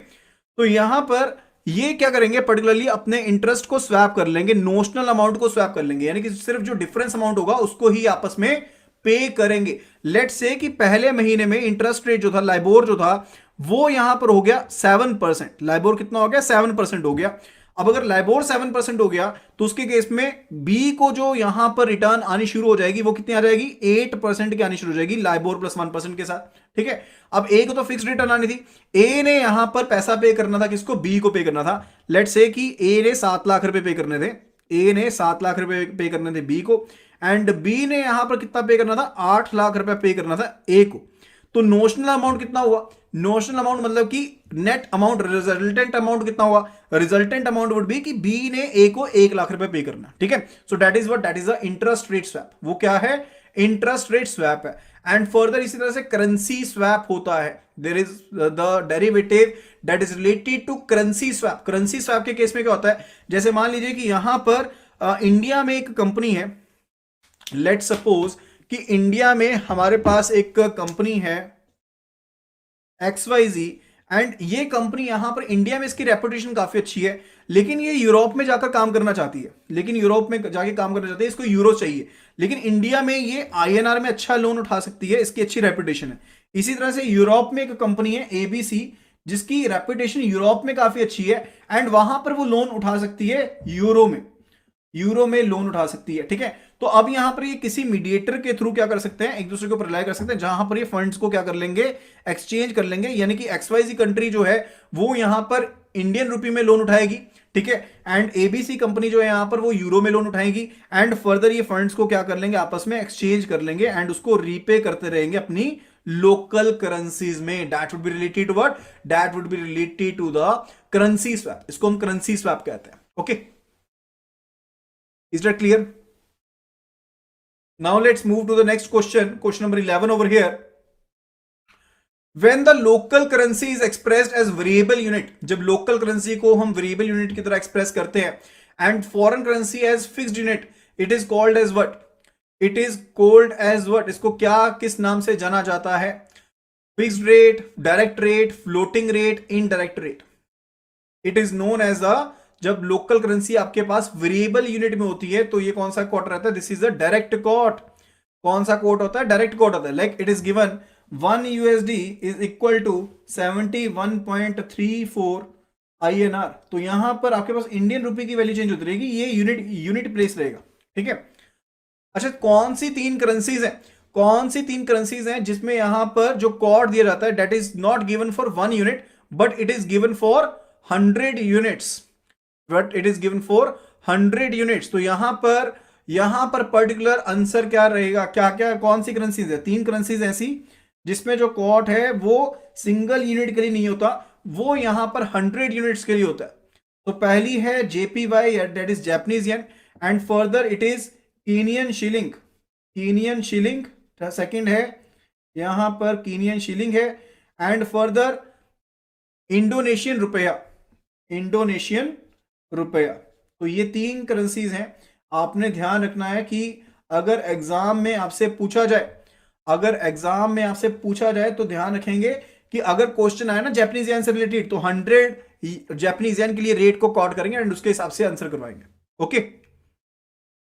तो यहां पर ये क्या करेंगे, पर्टिकुलरली अपने इंटरेस्ट को स्वैप कर लेंगे, नोशनल अमाउंट को स्वैप कर लेंगे, यानी कि सिर्फ जो डिफरेंस अमाउंट होगा उसको ही आपस में पे करेंगे। लेट्स से कि पहले महीने में इंटरेस्ट रेट जो था, लाइबोर जो था, वो यहां पर हो गया 7%। लाइबोर कितना हो गया, 7% हो गया। अब अगर लाइबोर 7% हो गया तो उसके केस में बी को जो यहां पर रिटर्न आनी शुरू हो जाएगी वो कितनी आ जाएगी, 8% की आनी शुरू हो जाएगी, लाइबोर प्लस 1% के साथ, ठीक है। अब ए को तो फिक्स रिटर्न आनी थी, ए ने यहां पर पैसा पे करना था, किसको, बी को पे करना था। लेट्स से कि ए ने 7 लाख रुपए पे करने थे, ए ने 7 लाख रुपए पे करने थे बी को, एंड बी ने यहां पर कितना पे करना था, 8 लाख रुपए पे करना था ए को। तो नोशनल अमाउंट कितना हुआ, नोशनल अमाउंट मतलब कि नेट अमाउंट, रिजल्टेंट अमाउंट कितना हुआ, रिजल्टेंट अमाउंट वुड बी कि बी ने ए को 1 लाख रुपए पे करना, ठीक है। So that is what, that is the interest rate swap. वो क्या है, इंटरेस्ट रेट स्वैप है। एंड फर्दर इसी तरह से करेंसी स्वैप होता है। There is the derivative that is related to currency swap. Currency swap के केस में क्या होता है, जैसे मान लीजिए कि यहां पर इंडिया में एक कंपनी है, लेट्स सपोज कि इंडिया में हमारे पास एक कंपनी है XYZ, एंड ये कंपनी यहां पर इंडिया में इसकी रेपुटेशन काफी अच्छी है, लेकिन ये यूरोप में जाकर काम करना चाहती है, लेकिन यूरोप में जाके काम करना चाहती है, इसको यूरो चाहिए, लेकिन इंडिया में ये INR में अच्छा लोन उठा सकती है, इसकी अच्छी रेपुटेशन है। इसी तरह से यूरोप में एक कंपनी है ABC, जिसकी रेपुटेशन यूरोप में काफी अच्छी है, एंड वहां पर वो लोन उठा सकती है यूरो में लोन उठा सकती है, ठीक है। तो अब यहां पर ये किसी मीडिएटर के थ्रू क्या कर सकते हैं, एक दूसरे को रिलाई कर सकते हैं, जहां पर ये फंड्स को क्या कर लेंगे, एक्सचेंज कर लेंगे, यानी कि XYZ कंट्री जो है वो यहां पर इंडियन रुपी में लोन उठाएगी, ठीक है, एंड ABC कंपनी जो है यहां पर वो यूरो में लोन उठाएगी, एंड फर्दर ये फंड्स को क्या कर लेंगे, आपस में एक्सचेंज कर लेंगे एंड उसको रीपे करते रहेंगे अपनी लोकल करेंसीज में। That would be related to what, that would be related to the currency swap. इसको हम करेंसी स्वैप कहते हैं। Okay, is that clear? Now let's move to the next question, question number 11 over here. When the local currency is expressed as variable unit, जब local currency को हम variable unit की तरह express करते हैं, and foreign currency as fixed unit it is called as what, it is called as what, इसको क्या किस नाम से जाना जाता है? Fixed rate, direct rate, floating rate, indirect rate. It is known as a, जब लोकल करेंसी आपके पास वेरिएबल यूनिट में होती है तो ये कौन सा कोट रहता है? This is a direct quote. कौन सा कोट होता है? डायरेक्ट कोट होता है। Like it is given 1 USD is equal to 71.34 INR। तो यहां पर आपके पास इंडियन रुपए की वैल्यू चेंज होती रहेगी, ये यूनिट प्लेस रहेगा, ठीक है। अच्छा, कौन सी तीन करेंसीज हैं, कौन सी तीन करेंसीज हैं जिसमें यहां पर जो कोड दिया जाता है that is not given for 1 unit but it is given for 100 units, but it is given for 100 units. तो यहां पर पर्टिकुलर आंसर क्या रहेगा? क्या क्या कौन सी करेंसीज है? तीन करेंसीज ऐसी जिसमें जो कोट है वो सिंगल यूनिट के लिए नहीं होता, वो यहां पर 100 यूनिट्स के लिए होता है। तो पहली है JPY, that is Japanese yen, and further it is Kenyan shilling, Kenyan shilling second है, यहां पर कीनियन शिलिंग है, and further Indonesian rupiah, Indonesian rupiah. तो ये तीन करेंसीज हैं। आपने ध्यान रखना है कि अगर एग्जाम में आपसे पूछा जाए, अगर एग्जाम में आपसे पूछा जाए तो ध्यान रखेंगे कि अगर क्वेश्चन आए ना जापानीज येन से रिलेटेड तो 100 जापानीज येन के लिए रेट को कॉट करेंगे एंड उसके हिसाब से आंसर करवाएंगे। ओके,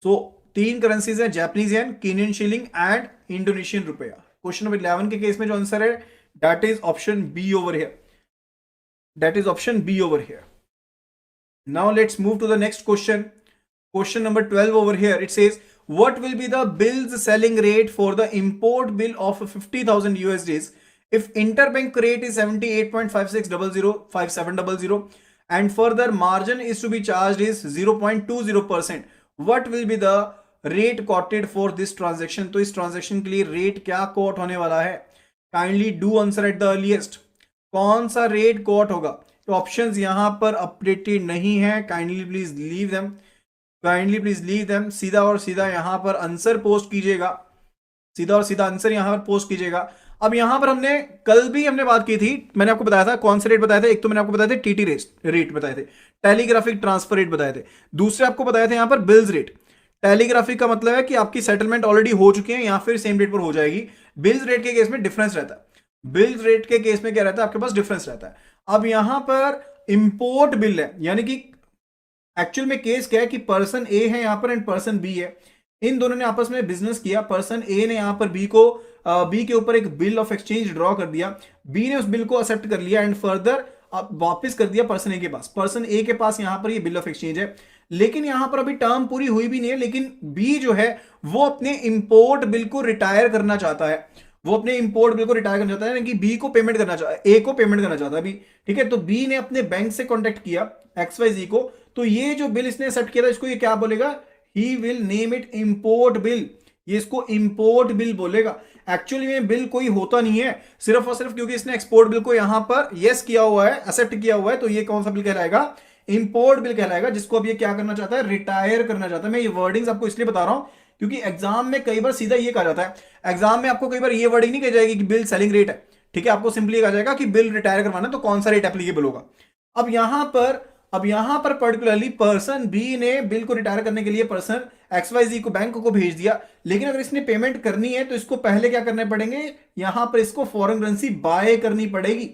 सो तीन करेंसीज है, Japanese yen, Kenyan shilling and Indonesian rupiah. Question number 11 के केस में जो आंसर है that is option B over here, that is option B over here. Now let's move to the next question. Question number 12 over here. It says, what will be the bill's selling rate for the import bill of 50,000 USDs if interbank rate is 78.56005700 and further margin is to be charged is 0.20%? What will be the rate quoted for this transaction? तो इस transaction के लिए rate क्या quote होने वाला है? Kindly do answer at the earliest. कौन सा rate quote होगा? तो ऑप्शंस यहां पर अपडेटेड नहीं है, kindly please leave them, kindly please leave them. सीधा और सीधा यहां पर आंसर पोस्ट कीजिएगा, सीधा और सीधा आंसर यहां पर पोस्ट कीजिएगा। अब यहां पर हमने कल भी हमने बात की थी, मैंने आपको बताया था कौन से रेट बताए थे, एक तो मैंने आपको बताए थे TT रेट बताए थे, टेलीग्राफिक ट्रांसफर रेट बताए थे, दूसरे आपको बताए थे यहां पर बिल्स रेट। टेलीग्राफिक का मतलब है कि आपकी सेटलमेंट ऑलरेडी हो चुकी है या फिर सेम रेट पर हो जाएगी। बिल्स रेट के केस में डिफरेंस रहता है, बिल्स रेट के केस में क्या रहता है, आपके पास डिफरेंस रहता है। अब यहां पर इंपोर्ट बिल है, यानी कि एक्चुअल में केस क्या है कि पर्सन ए है यहां पर एंड पर्सन बी है, इन दोनों ने आपस में बिजनेस किया। पर्सन ए ने यहां पर बी के ऊपर एक बिल ऑफ एक्सचेंज ड्रॉ कर दिया, बी ने उस बिल को एक्सेप्ट कर लिया एंड फर्दर वापस कर दिया पर्सन ए के पास। पर्सन ए के पास यहां पर ये बिल ऑफ एक्सचेंज है, लेकिन यहां पर अभी टर्म पूरी हुई भी नहीं है, लेकिन बी जो है वो अपने इंपोर्ट बिल को रिटायर करना चाहता है, वो अपने इंपोर्ट बिल को रिटायर करना चाहता है, यानी कि बी को पेमेंट करना चाहता है, ए को पेमेंट करना चाहता है अभी, ठीक है। तो बी ने अपने बैंक से कांटेक्ट किया XYZ को, तो ये जो बिल इसने एक्सेप्ट किया था इसको ये क्या बोलेगा? He will name it import bill, ये इसको इंपोर्ट बिल बोलेगा। एक्चुअली में बिल कोई होता नहीं है, सिर्फ और सिर्फ क्योंकि इसने एक्सपोर्ट बिल को यहां पर यस किया हुआ है, एक्सेप्ट किया हुआ है, तो ये कौन सा बिल कहलाएगा? इंपोर्ट बिल कहलाएगा, जिसको अब ये क्या करना चाहता है? रिटायर करना चाहता है। मैं ये वर्डिंग्स आपको इसलिए बता रहा हूं क्योंकि एग्जाम में कई बार सीधा ये कहा जाता है, एग्जाम में आपको कई बार ये वर्डिंग नहीं कही जाएगी कि बिल सेलिंग रेट है, ठीक है, आपको सिंपली कहा जाएगा कि बिल रिटायर करवाना तो कौन सा रेट एप्लीकेबल होगा। अब यहां पर पर्टिकुलरली पर्सन बी ने बिल को रिटायर करने के लिए पर्सन XYZ को बैंक को भेज दिया, लेकिन अगर इसने पेमेंट करनी है तो इसको पहले क्या करने पड़ेंगे? यहां पर इसको फॉरेन करेंसी बाय करनी पड़ेगी,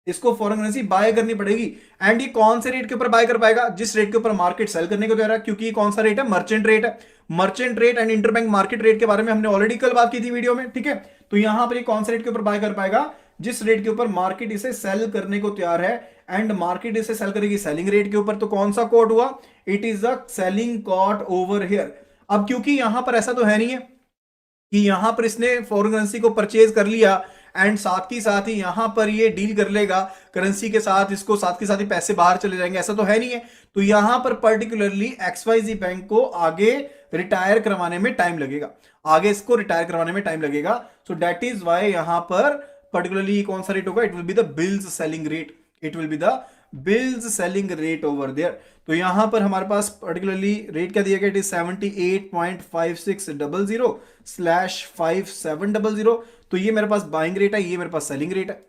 इसको फॉरेन करेंसी बाय करनी पड़ेगी। एंड ये कौन से रेट के ऊपर बाय कर पाएगा? जिस रेट के ऊपर मार्केट सेल करने को दे रहा है, क्योंकि कौन सा रेट है? मर्चेंट रेट है। Merchant rate and interbank market rate के बारे में हमने ऑलरेडी कल बात की थी वीडियो में, ठीक है। तो यहां पर ये कौन से रेट के ऊपर बाय कर पाएगा? जिस रेट के ऊपर मार्केट इसे सेल करने को तैयार है, एंड मार्केट इसे सेल करेगी सेलिंग रेट के ऊपर। तो कौन सा कोड हुआ? It is a selling code over here. अब क्योंकि यहां पर ऐसा तो है नहीं है कि यहां पर इसने फॉरेन करेंसी को परचेज कर लिया एंड साथ ही यहां पर ये डील कर लेगा करेंसी के साथ, इसको साथ के साथ ही पैसे बाहर चले जाएंगे, ऐसा तो है नहीं है। तो यहां पर पर्टिकुलरली XYZ बैंक को आगे रिटायर करवाने में टाइम लगेगा, आगे इसको रिटायर करवाने में टाइम लगेगा। सो दैट इज वाई यहां पर पर्टिकुलरली कौन सा रेट होगा? It will be the bills selling rate, it will be the bills selling rate over there. तो यहां पर हमारे पास पर्टिकुलरली रेट क्या दिया गया? It is 78.5600/5700। तो ये मेरे पास बाइंग रेट है, ये मेरे पास सेलिंग रेट है।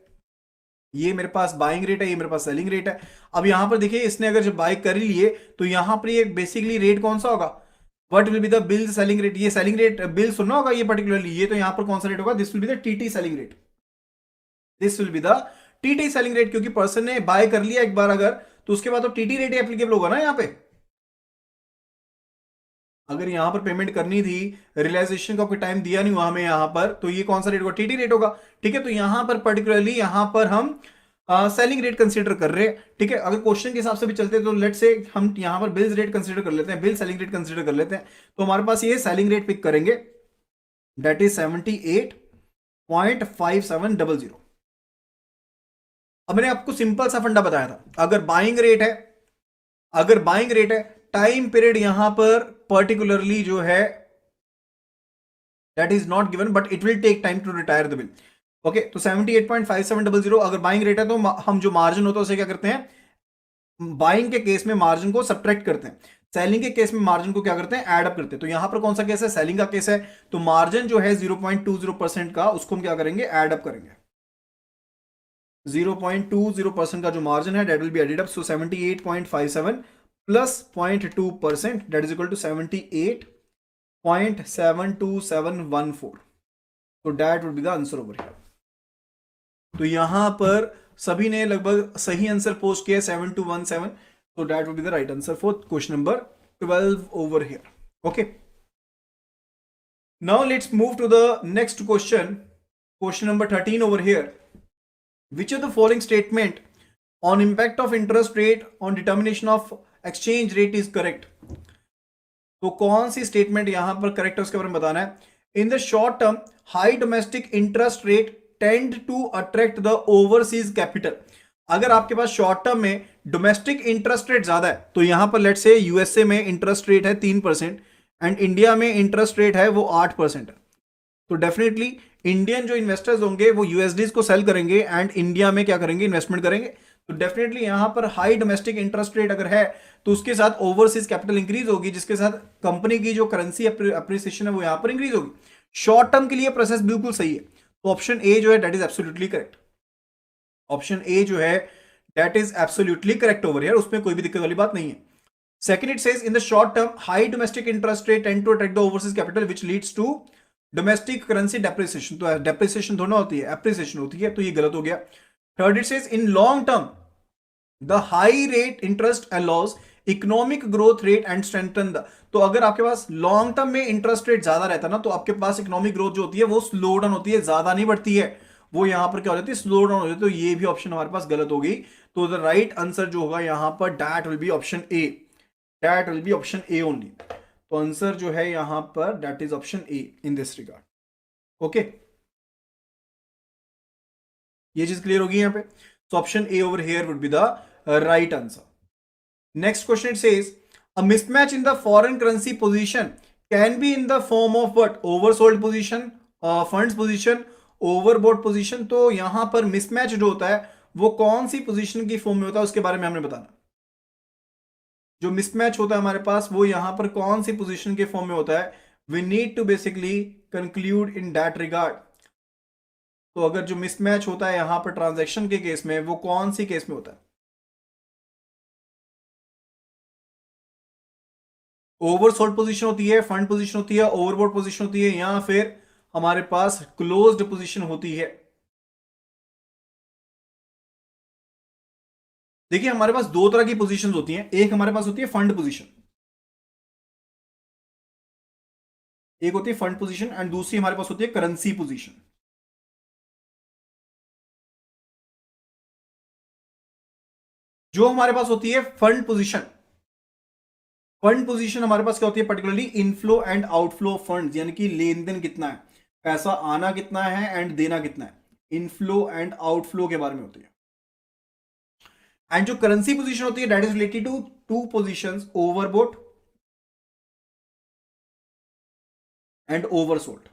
ये मेरे पास बाइंग रेट है, ये मेरे पास सेलिंग रेट है। अब यहां पर देखिए इसने अगर जब बाय कर लिए तो यहां पर ये बेसिकली रेट कौन सा होगा, what will be the bill selling rate, ये सेलिंग रेट बिल सुनना होगा ये पर्टिकुलरली, ये तो यहां पर कौन सा रेट होगा, this will be the TT selling rate, this will be the TT selling rate, क्योंकि पर्सन ने बाय कर लिया एक बार अगर, तो उसके बाद तो टीटी रेट एप्लीकेबल होगा ना यहां पे। अगर यहां पर पेमेंट करनी थी, रियलाइजेशन का कोई टाइम दिया नहीं हुआ हमें यहां पर, तो ये कौन सा रेट होगा, टीटी रेट होगा। ठीक है, तो यहां पर पर्टिकुलरली यहां पर हम सेलिंग रेट कंसीडर कर रहे हैं। ठीक है, अगर क्वेश्चन के हिसाब से भी चलते हैं तो लेट से हम यहां पर बिल्स रेट कंसीडर कर लेते हैं, बिल सेलिंग रेट कंसीडर कर लेते हैं, तो हमारे पास ये सेलिंग रेट पिक करेंगे, दैट इज 78.5700। अब मैंने आपको सिंपल सा फंडा बताया था, अगर बाइंग रेट है, अगर बाइंग रेट है, टाइम पीरियड यहां पर पर्टिकुलरली जो है that is not given but it will take time to retire the bill. Okay, तो 78.5700 अगर बाइंग रेट है तो हम जो मार्जिन होता है उसे क्या करते हैं, बाइंग के केस में मार्जिन को सब्ट्रैक्ट करते हैं, सेलिंग के केस में मार्जिन को क्या करते हैं, ऐड अप करते हैं। तो यहां पर कौन सा केस है, सेलिंग का केस है, तो मार्जिन जो है 0.20% का उसको हम क्या करेंगे, ऐड अप करेंगे। 0.20% का जो मार्जिन है that will be added up, so 78.57 plus 0.2% that is equal to 78.72714, तो that would be the answer over here. तो यहां पर सभी ने लगभग सही आंसर पोस्ट किया 7217, तो that would be the right answer for question number 12 over here. Okay, now let's move to the next question, question number 13 over here. Which of the following statement on impact of interest rate on determination of exchange rate is correct? तो कौन सी स्टेटमेंट यहां पर करेक्ट है उसके बारे में बताना है। In the short term high domestic interest rate tend to attract the overseas capital. अगर आपके पास शॉर्ट टर्म में डोमेस्टिक इंटरेस्ट रेट ज्यादा है, तो यहां पर लेट से यूएसए में इंटरेस्ट रेट है 3% एंड इंडिया में इंटरेस्ट रेट है वो 8% है, तो डेफिनेटली इंडियन जो इन्वेस्टर्स होंगे वो यूएसडीज को सेल करेंगे एंड इंडिया में क्या करेंगे, इन्वेस्टमेंट करेंगे। तो डेफिनेटली यहां पर हाई डोमेस्टिक इंटरेस्ट रेट अगर है तो उसके साथ ओवरसीज कैपिटल इंक्रीज होगी, जिसके साथ कंपनी की जो करेंसी अप्रिसिएशन है वो यहां पर इंक्रीज होगी। शॉर्ट टर्म के लिए प्रोसेस बिल्कुल सही है, तो ऑप्शन ए जो है that is absolutely correct, option A जो है that is absolutely correct over here, उसमें कोई भी दिक्कत वाली बात नहीं है। Second, it says in the short term, high domestic interest rate tend to attract the overseas capital, which leads to domestic currency depreciation. तो depreciation थोड़ा होती है, appreciation होती है, तो ये गलत हो गया। Third, it says in long term, the high rate interest allows economic growth rate and strengthen the, तो अगर आपके पास लॉन्ग टर्म में इंटरेस्ट रेट ज्यादा रहता है ना, तो आपके पास इकोनॉमिक ग्रोथ जो होती है वो स्लो डाउन होती है, ज्यादा नहीं बढ़ती है, वो यहां पर क्या हो जाती है, स्लो डाउन हो जाती है। तो ये भी ऑप्शन हमारे पास गलत होगी, तो द राइट आंसर जो होगा यहां पर that will be option A, that will be option A only. तो आंसर जो है यहां पर that is option A in this regard. Okay, ये चीज क्लियर होगी यहां पे, तो option A over here would be the right answer. Next question it says a mismatch in the foreign currency position can be in the form of what, oversold position, funds position, overbought position. तो यहां पर मिसमैच जो होता है वो कौन सी पोजीशन की फॉर्म में होता है उसके बारे में हमने बताना। जो मिसमैच होता है हमारे पास वो यहां पर कौन सी पोजीशन के फॉर्म में होता है, we need to basically conclude in that regard. तो अगर जो मिसमैच होता है यहां पर ट्रांजैक्शन के केस में वो कौन सी केस में होता है, ओवरसोल्ड पोजीशन होती है, फंड पोजीशन होती है, ओवरबॉट पोजीशन होती है, या फिर हमारे पास क्लोज्ड पोजीशन होती है। देखिए हमारे पास दो तरह की पोजीशंस होती हैं, एक हमारे पास होती है फंड पोजीशन, एक होती है फंड पोजीशन एंड दूसरी हमारे पास होती है करेंसी पोजीशन। जो हमारे पास होती है फंड पोजीशन, फंड पोजीशन हमारे पास क्या होती है, particularly inflow and outflow of funds, यानी कि लेन देन कितना है, पैसा आना कितना है एंड देना कितना है, इनफ्लो एंड आउटफ्लो के बारे में होती है। एंड जो करेंसी पोजीशन होती है that is related to two positions, overbought and oversold.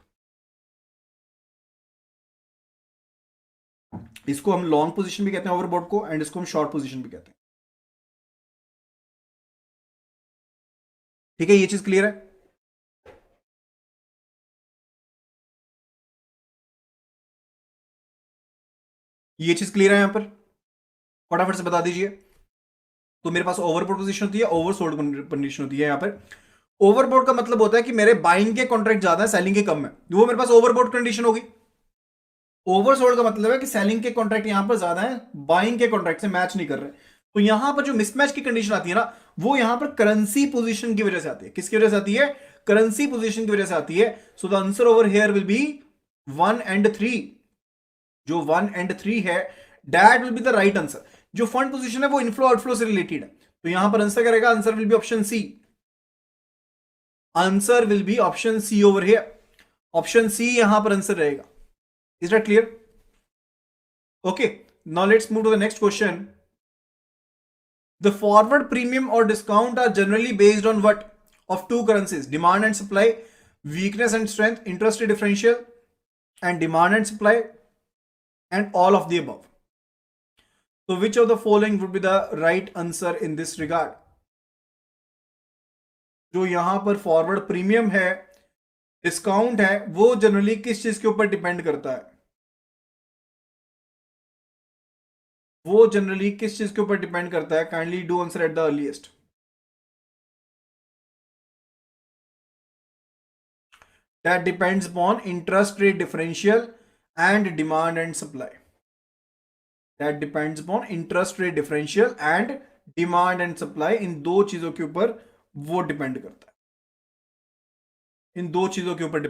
इसको हम लॉन्ग पोजीशन भी कहते हैं ओवरबोट को, एंड इसको हम शॉर्ट पोजीशन भी कहते हैं। ठीक है, ये चीज क्लियर है। ये चीज क्लियर है यहां पर? फटाफट से बता दीजिए। तो मेरे पास ओवरबोट पोजीशन होती है, ओवरसोल्ड कंडीशन होती है। यहां पर ओवरबोट का मतलब होता है कि मेरे बाइंग के कॉन्ट्रैक्ट ज्यादा है, सेलिंग के कम है, वो मेरे पास ओवरबोट कंडीशन होगी। ओवरसोल्ड का मतलब है कि सेलिंग के कॉन्ट्रैक्ट यहां पर ज्यादा है, बाइंग के कॉन्ट्रैक्ट से मैच नहीं कर रहे। तो यहां पर जो मिसमैच की कंडीशन आती है ना, वो यहां पर करेंसी पोजीशन की वजह से आती है। किसकी वजह से आती है? करेंसी पोजीशन की वजह से आती है। सो the answer over here will B 1 and 3। जो 1 एंड 3 है, that will be the right answer. जो फंड पोजीशन है वो इनफ्लो आउटफ्लो से रिलेटेड है, तो यहां पर आंसर करेगा, answer will be option C. Answer will be option C over here. Option C यहां पर आंसर रहेगा। Is that clear? Okay, now let's move to the next question. The forward premium or discount are generally based on what of two currencies? Demand and supply, weakness and strength, interest rate differential, and demand and supply, and all of the above. So which of the following would be the right answer in this regard? जो यहां पर फॉरवर्ड प्रीमियम है, डिस्काउंट है, वो जनरली किस चीज के ऊपर डिपेंड करता है? वो जनरली किस चीज के ऊपर डिपेंड करता है? Kindly do answer at the earliest. That depends upon interest rate differential and demand and supply. That depends upon interest rate differential and demand and supply. इन दो चीजों के ऊपर वो डिपेंड करता है, इन दो चीजों के ऊपर